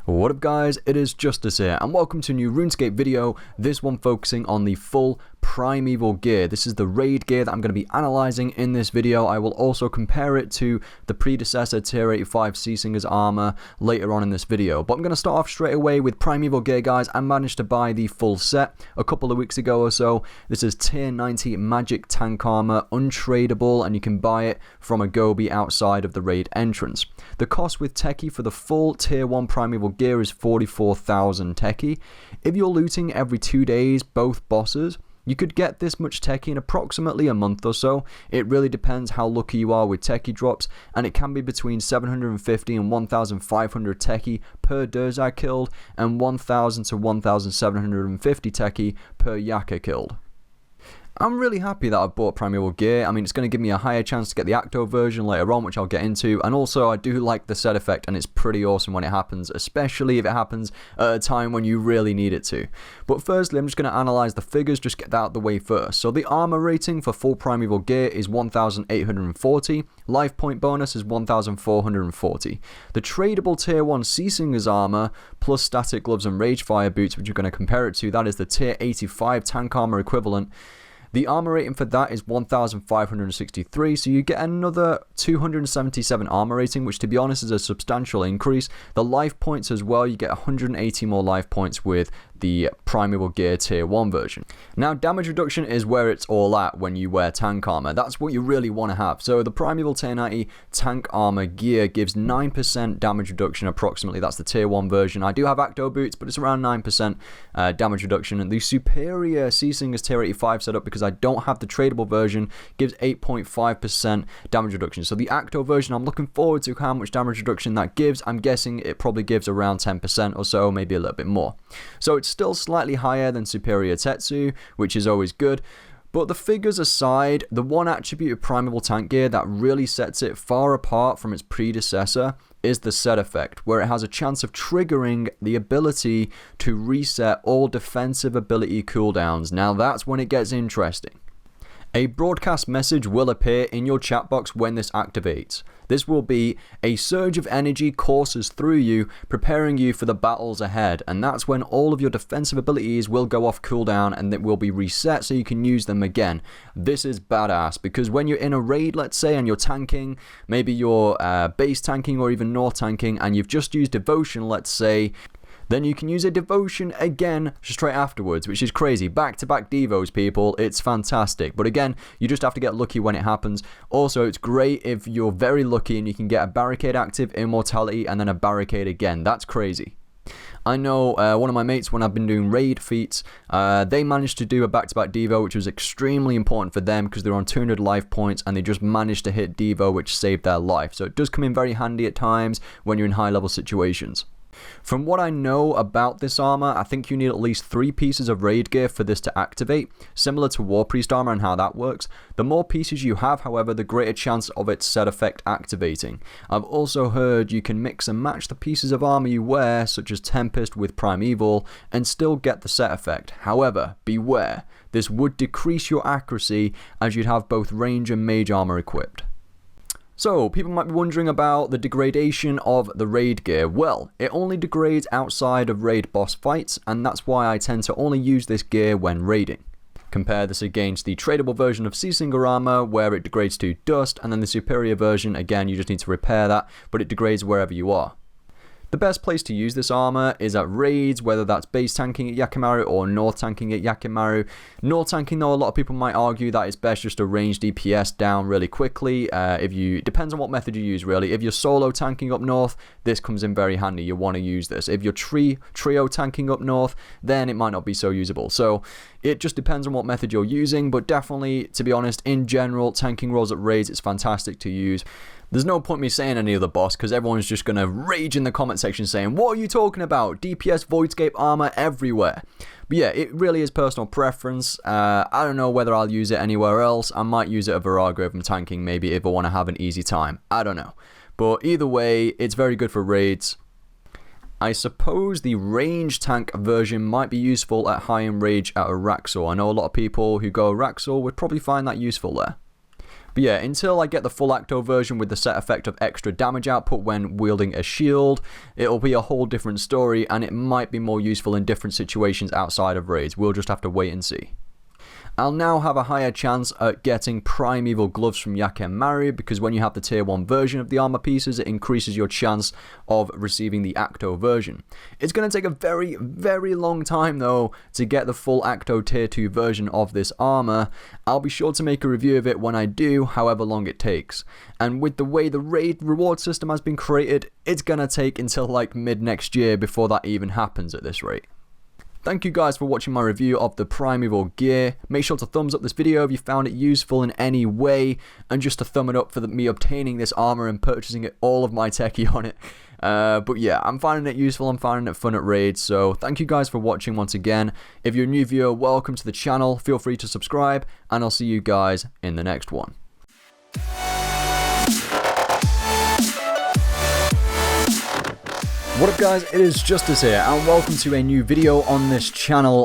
What up guys, it is Justice here and welcome to a new Runescape video, this one focusing on the full Primeval gear. This is the raid gear that I'm going to be analysing in this video. I will also compare it to the predecessor Tier 85 Seasinger's armour later on in this video. But I'm going to start off straight away with Primeval gear guys. I managed to buy the full set a couple of weeks ago or so. This is Tier 90 Magic Tank Armour, untradeable, and you can buy it from a Gobi outside of the raid entrance. The cost with Teci for the full Tier 1 Primeval gear is 44,000 Teci. If you're looting every 2 days, both bosses, you could get this much Teci in approximately a month or so. It really depends how lucky you are with Teci drops, and it can be between 750 and 1,500 Teci per Durzag killed, and 1,000 to 1,750 Teci per Yaka killed. I'm really happy that I've bought Primeval gear. I mean, it's going to give me a higher chance to get the ACHTO version later on, which I'll get into. And also, I do like the set effect, and it's pretty awesome when it happens, especially if it happens at a time when you really need it to. But firstly, I'm just going to analyse the figures, just get that out of the way first. So the armour rating for full Primeval gear is 1,840. Life point bonus is 1,440. The tradable Tier 1 Seasinger's armour, plus static gloves and Ragefire boots, which you're going to compare it to, that is the Tier 85 tank armour equivalent. The armor rating for that is 1,563, so you get another 277 armor rating, which to be honest is a substantial increase. The life points as well, you get 180 more life points with the Primeval gear Tier 1 version. Now, damage reduction is where it's all at when you wear tank armor. That's what you really want to have. So the Primeval T90 tank armor gear gives 9% damage reduction approximately. That's the Tier 1 version. I do have ACHTO boots, but it's around 9% damage reduction. And the superior Seasinger's Tier 85 setup, because I don't have the tradable version, gives 8.5% damage reduction. So the ACHTO version, I'm looking forward to how much damage reduction that gives. I'm guessing it probably gives around 10% or so, maybe a little bit more. So it's still slightly higher than superior Teci, which is always good. But the figures aside, the one attribute of Primeval tank gear that really sets it far apart from its predecessor is the set effect, where it has a chance of triggering the ability to reset all defensive ability cooldowns. Now that's when it gets interesting. A broadcast message will appear in your chat box when this activates. This will be a surge of energy courses through you, preparing you for the battles ahead, and that's when all of your defensive abilities will go off cooldown and it will be reset so you can use them again. This is badass because when you're in a raid, let's say, and you're tanking, maybe you're base tanking or even north tanking, and you've just used devotion, let's say, then you can use a devotion again straight afterwards, which is crazy. Back-to-back devos, people. It's fantastic. But again, you just have to get lucky when it happens. Also, it's great if you're very lucky and you can get a barricade active, immortality, and then a barricade again. That's crazy. I know one of my mates, when I've been doing raid feats, they managed to do a back-to-back devo, which was extremely important for them because they're on 200 life points and they just managed to hit devo, which saved their life. So it does come in very handy at times when you're in high-level situations. From what I know about this armor, I think you need at least 3 pieces of raid gear for this to activate, similar to War Priest armor and how that works. The more pieces you have, however, the greater chance of its set effect activating. I've also heard you can mix and match the pieces of armor you wear, such as Tempest with Primeval, and still get the set effect. However, beware, this would decrease your accuracy as you'd have both range and mage armor equipped. So, people might be wondering about the degradation of the raid gear. Well, it only degrades outside of raid boss fights, and that's why I tend to only use this gear when raiding. Compare this against the tradable version of Seasinger armor, where it degrades to dust, and then the superior version, again, you just need to repair that, but it degrades wherever you are. The best place to use this armor is at raids, whether that's base tanking at Yakimaru or north tanking at Yakimaru. North tanking, though, a lot of people might argue that it's best just to range DPS down really quickly. Depends on what method you use, really. If you're solo tanking up north, this comes in very handy. You want to use this. If you're trio tanking up north, then it might not be so usable. So it just depends on what method you're using, but definitely, to be honest, in general, tanking rolls at raids, it's fantastic to use. There's no point me saying any other boss because everyone's just going to rage in the comment section saying, what are you talking about? DPS Voidscape armor everywhere. But yeah, it really is personal preference. I don't know whether I'll use it anywhere else. I might use it at Virago if I'm tanking, maybe if I want to have an easy time. I don't know. But either way, it's very good for raids. I suppose the range tank version might be useful at high-end rage at Araxor. I know a lot of people who go Araxor would probably find that useful there. But yeah, until I get the full ACHTO version with the set effect of extra damage output when wielding a shield, it'll be a whole different story, and it might be more useful in different situations outside of raids. We'll just have to wait and see. I'll now have a higher chance at getting Primeval gloves from Yakem Mari, because when you have the tier 1 version of the armor pieces, it increases your chance of receiving the ACHTO version. It's going to take a very, very long time though to get the full ACHTO tier 2 version of this armor. I'll be sure to make a review of it when I do, however long it takes. And with the way the raid reward system has been created, it's going to take until like mid next year before that even happens at this rate. Thank you guys for watching my review of the Primeval Gear. Make sure to thumbs up this video if you found it useful in any way, and just to thumb it up for me obtaining this armor and purchasing all of my Teci on it. But yeah, I'm finding it useful, I'm finding it fun at raids, so thank you guys for watching once again. If you're a new viewer, welcome to the channel, feel free to subscribe, and I'll see you guys in the next one. What up guys, it is Justice here, and welcome to a new video on this channel.